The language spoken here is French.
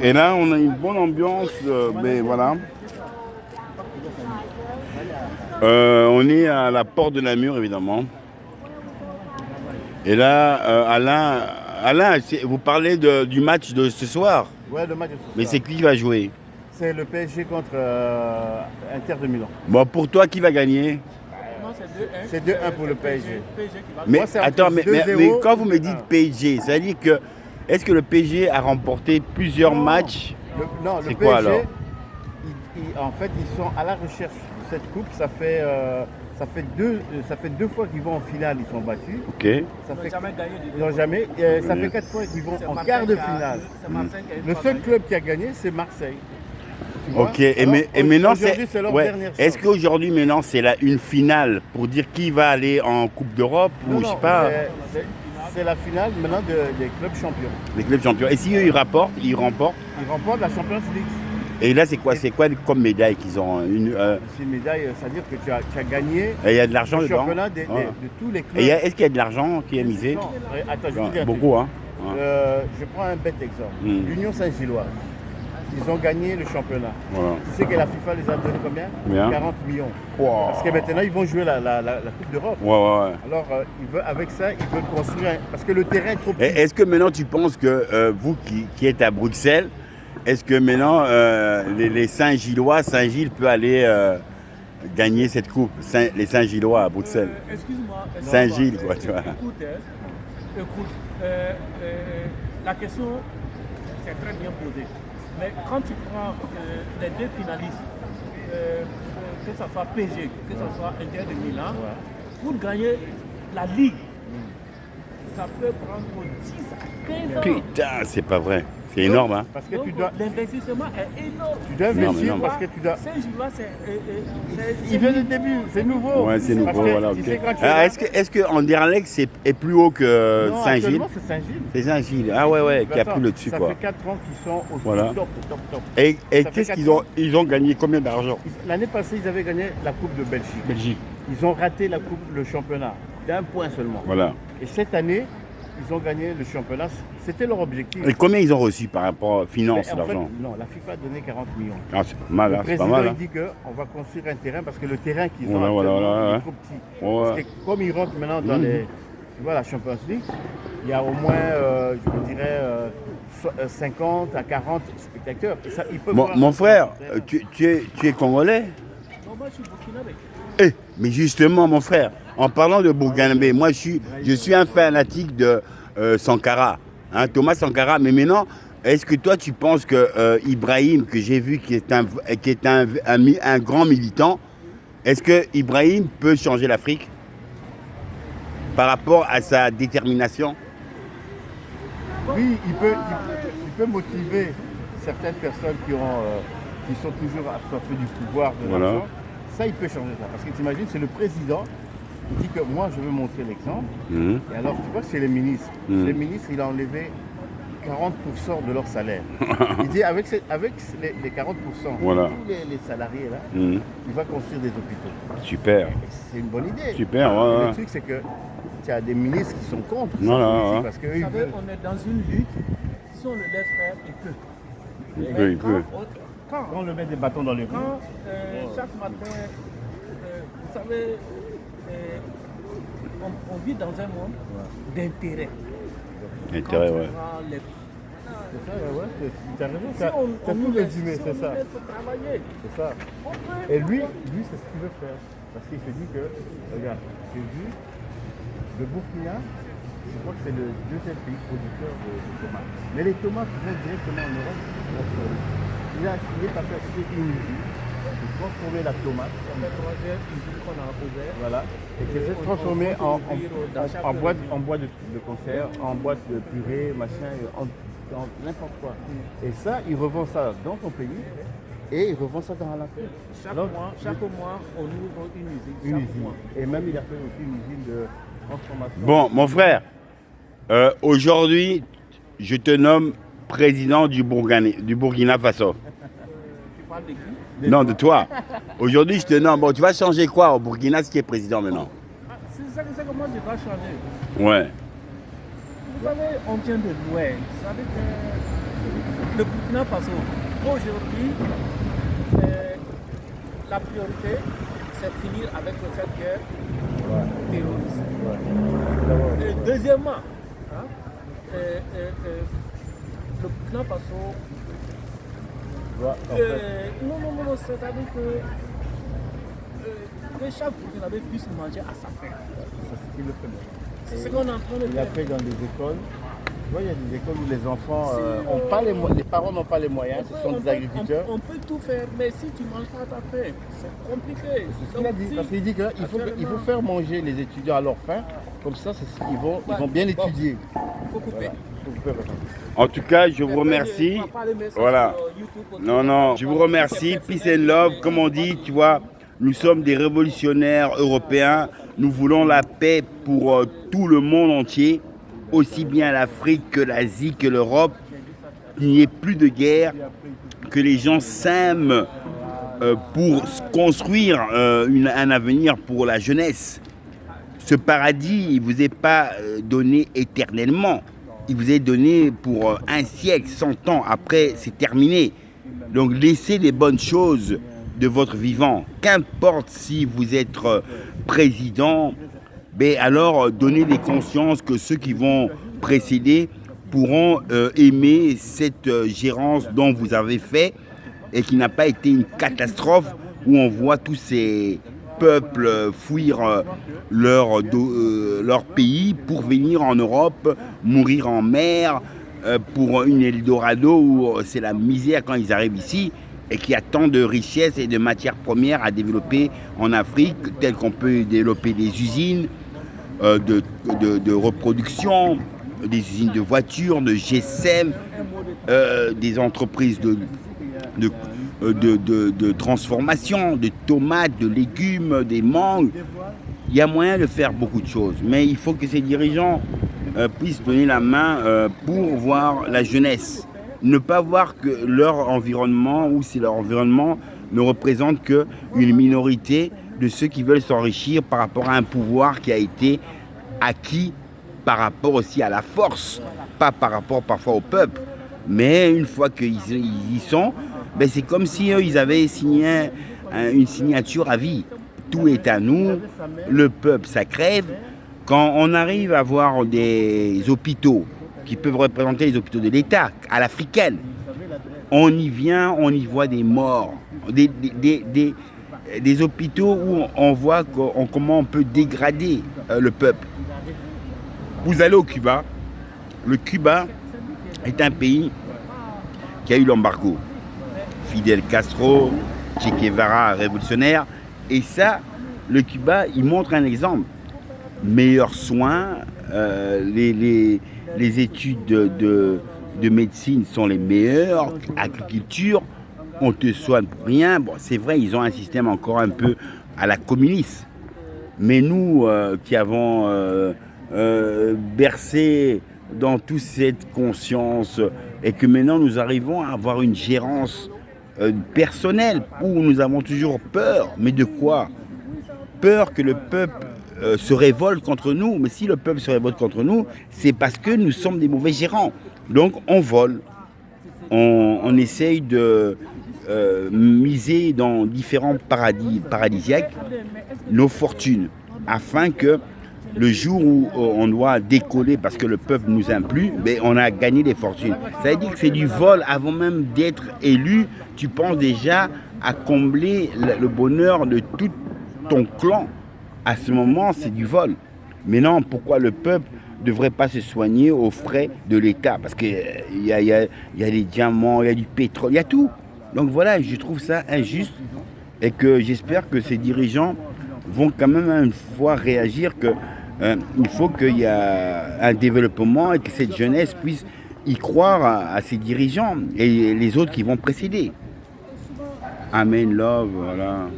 Et là, on a une bonne ambiance, mais voilà. On est à la porte de Namur, évidemment. Et là, Alain, vous parlez du match de ce soir. Ouais, le match de ce soir. Mais c'est qui va jouer? C'est le PSG contre Inter de Milan. Bon, pour toi, qui va gagner? C'est 2-1 pour le PSG. Mais Moi, attends, mais quand vous me dites PSG, ça veut dire que est-ce que le PSG a remporté plusieurs matchs? Non, le C'est PSG, quoi alors? en fait, ils sont à la recherche de cette coupe. Ça fait deux fois qu'ils vont en finale, ils sont battus. Ok. Ils n'ont jamais. Ça fait 4 fois qu'ils vont en quart de finale. Le seul club qui a gagné, c'est Marseille. Ok, Alors, et maintenant c'est leur dernière chance. Est-ce qu'aujourd'hui maintenant c'est une finale pour dire qui va aller en Coupe d'Europe ou je sais pas? C'est la finale maintenant des clubs champions. Les clubs champions. Et si eux ils remportent Ils remportent la Champions League. Et là c'est quoi comme médaille qu'ils ont C'est une médaille, c'est-à-dire que tu as gagné. Et il y a de l'argent le dedans. Championnat de tous les clubs. Et est-ce qu'il y a de l'argent qui est misé? Attends, je te dis un beaucoup, truc. hein. Je prends un bête exemple. L'Union Saint-Gilloise. Ils ont gagné le championnat. Voilà. Tu sais que la FIFA les a donné combien? 40 millions. Wow. Parce que maintenant, ils vont jouer la Coupe d'Europe. Ouais. Alors, avec ça, ils veulent construire. Parce que le terrain est trop petit. Est-ce que maintenant, tu penses que vous qui êtes à Bruxelles, est-ce que maintenant, les Saint-Gillois, Saint-Gilles peut aller gagner cette coupe? Les Saint-Gillois à Bruxelles. Excuse-moi. Saint-Gilles, quoi, tu vois. Écoute, la question, c'est très bien posé. Mais quand tu prends les deux finalistes, que ce soit PSG, que ce soit Inter de Milan, pour gagner la Ligue, ça peut prendre 10 à 15 ans. Putain, c'est pas vrai. C'est énorme, hein. Parce que tu dois. L'investissement est énorme. Tu dois investir parce que tu dois. Saint-Gillois, Il vient du début, c'est nouveau. Ouais, c'est nouveau, voilà. Tu Ok. sais, quand tu Est-ce que Anderlecht est plus haut que non, Saint-Gilles? actuellement, c'est Saint-Gilles. C'est Saint-Gilles. Ah ouais, qui a pris le dessus, ça quoi. Ça fait 4 ans qu'ils sont au Voilà. top. Et Ça qu'est-ce fait qu'ils 4 ont ans. ils ont gagné combien d'argent? L'année passée, ils avaient gagné la Coupe de Belgique. Belgique. Ils ont raté le championnat d'un point seulement. Voilà. Et cette année, ils ont gagné le championnat. C'était leur objectif. Et combien ils ont reçu par rapport aux finances, Mais en l'argent? fait, non, la FIFA a donné 40 millions. Ah, c'est pas mal, Le hein, c'est pas président mal. il dit qu'on va construire un terrain parce que le terrain qu'ils Voilà, ont actuellement, voilà, il est trop petit. Ouais. Parce que comme ils rentrent maintenant dans tu vois, la Champions League, il y a au moins, je dirais, 50 à 40 spectateurs. Et ça, ils peuvent voir Mon frère, terrain. tu es congolais? Non, moi je suis burkinabé. Mais justement, mon frère, en parlant de Burkinabé, moi je suis un fanatique de Sankara, hein, Thomas Sankara. Mais maintenant, est-ce que toi tu penses que Ibrahim, que j'ai vu qui est un grand militant, est-ce que Ibrahim peut changer l'Afrique par rapport à sa détermination? Oui, il peut motiver certaines personnes qui sont toujours assoiffées du pouvoir, de Voilà. l'argent. Ça, il peut changer ça. Parce que tu imagines, c'est le président qui dit que moi, je veux montrer l'exemple. Et alors, tu vois, c'est les ministres. Les ministres, il a enlevé 40% de leur salaire. Il dit, avec les 40%, Voilà. tous les salariés, là, il va construire des hôpitaux. Super. Et c'est une bonne idée. Super, Mais ouais. le truc, c'est que tu as des ministres qui sont contre ça. Voilà, aussi, ouais. parce que Vous eux, ils savez, veulent- on est dans une lutte. Si on le laisse faire, il peut. Il peut. Quand on le met des bâtons dans les roues. Quand chaque matin, vous savez, on vit dans un monde d'intérêt. Intérêt, Quand ouais. on prend les- C'est ça, ouais, tu as raison. Si Tu as on tout nous laisse, résumé, si c'est on ça. nous laisse travailler, C'est ça. on peut. Et lui, c'est ce qu'il veut faire. Parce qu'il se dit que, regarde, j'ai vu, le Burkina, je crois que c'est le deuxième pays producteur de tomates. Mais les tomates viennent directement en Europe. Il est parti acheter une usine pour transformer la tomate. C'est la troisième usine qu'on a ouvert. Voilà. Et qui s'est transformée en boîte de conserve, en boîte de purée, machin, dans n'importe quoi. Et ça, il revend ça dans son pays et il revend ça dans l'Afrique. Chaque mois, on ouvre une usine. Une chaque usine. mois. Et même il a fait aussi une usine de transformation. Bon, mon frère, aujourd'hui, je te nomme président du Burkina Faso. Tu parles de qui? Non, de toi. Aujourd'hui, je te nomme. Bon, tu vas changer quoi au Burkina, ce qui est président maintenant? C'est ça que moi je dois changer. Ouais. Vous savez, on vient de loin. Vous savez que le Burkina Faso, aujourd'hui, la priorité, c'est de finir avec cette guerre terroriste. Et deuxièmement, le Burkina Faso, non, c'est-à-dire que chaque Burkinabé puisse manger à sa faim. C'est ce qu'on est en train de faire. Il a fait dans des écoles. Tu vois, il y a des écoles où les enfants ont pas les parents n'ont pas les moyens, ce sont des agriculteurs. On peut tout faire, mais si tu ne manges pas à ta faim, c'est compliqué. C'est ce qu'il a dit, parce qu'il dit qu'il faut faire manger les étudiants à leur faim, comme ça ils vont bien étudier. Il faut couper. Voilà. En tout cas, je vous remercie. Voilà. Non, je vous remercie. Peace and love, comme on dit, tu vois, nous sommes des révolutionnaires européens. Nous voulons la paix pour tout le monde entier, aussi bien l'Afrique que l'Asie, que l'Europe. Qu'il n'y ait plus de guerre, que les gens s'aiment pour construire un avenir pour la jeunesse. Ce paradis, il ne vous est pas donné éternellement. Il vous est donné pour un siècle, 100 ans. Après, c'est terminé. Donc, laissez les bonnes choses de votre vivant. Qu'importe si vous êtes président, ben alors donnez des consciences que ceux qui vont précéder pourront aimer cette gérance dont vous avez fait et qui n'a pas été une catastrophe où on voit tous ces peuples fuir leur pays pour venir en Europe, mourir en mer, pour une Eldorado où c'est la misère quand ils arrivent ici et qu'il y a tant de richesses et de matières premières à développer en Afrique, telles qu'on peut développer des usines de reproduction, des usines de voitures, de GSM, des entreprises de transformation, de tomates, de légumes, des mangues. Il y a moyen de faire beaucoup de choses, mais il faut que ces dirigeants puissent donner la main pour voir la jeunesse. Ne pas voir que leur environnement, ou si leur environnement ne représente qu'une minorité de ceux qui veulent s'enrichir par rapport à un pouvoir qui a été acquis par rapport aussi à la force, pas par rapport parfois au peuple. Mais une fois qu'ils y sont, ben c'est comme si eux, ils avaient signé une signature à vie. Tout est à nous, le peuple, ça crève. Quand on arrive à voir des hôpitaux qui peuvent représenter les hôpitaux de l'État, à l'africaine, on y vient, on y voit des morts, des hôpitaux où on voit comment on peut dégrader le peuple. Vous allez au Cuba, le Cuba est un pays qui a eu l'embargo. Fidel Castro, Che Guevara, révolutionnaire, et ça, le Cuba, il montre un exemple. Meilleurs soins, les études de médecine sont les meilleures, agriculture, on te soigne pour rien. Bon, c'est vrai, ils ont un système encore un peu à la communiste. Mais nous qui avons bercé dans toute cette conscience et que maintenant nous arrivons à avoir une gérance personnelle où nous avons toujours peur. Mais de quoi? Peur que le peuple se révolte contre nous. Mais si le peuple se révolte contre nous, c'est parce que nous sommes des mauvais gérants. Donc on vole, on essaye de miser dans différents paradisiaques nos fortunes, afin que le jour où on doit décoller parce que le peuple nous implie, ben on a gagné des fortunes. Ça veut dire que c'est du vol. Avant même d'être élu, tu penses déjà à combler le bonheur de tout ton clan. À ce moment, c'est du vol. Mais non, pourquoi le peuple ne devrait pas se soigner aux frais de l'État? Parce qu'il y a des diamants, il y a du pétrole, il y a tout. Donc voilà, je trouve ça injuste et que j'espère que ces dirigeants vont quand même une fois réagir qu'il faut qu'il y ait un développement et que cette jeunesse puisse y croire à ces dirigeants et les autres qui vont précéder. Amen, love, voilà.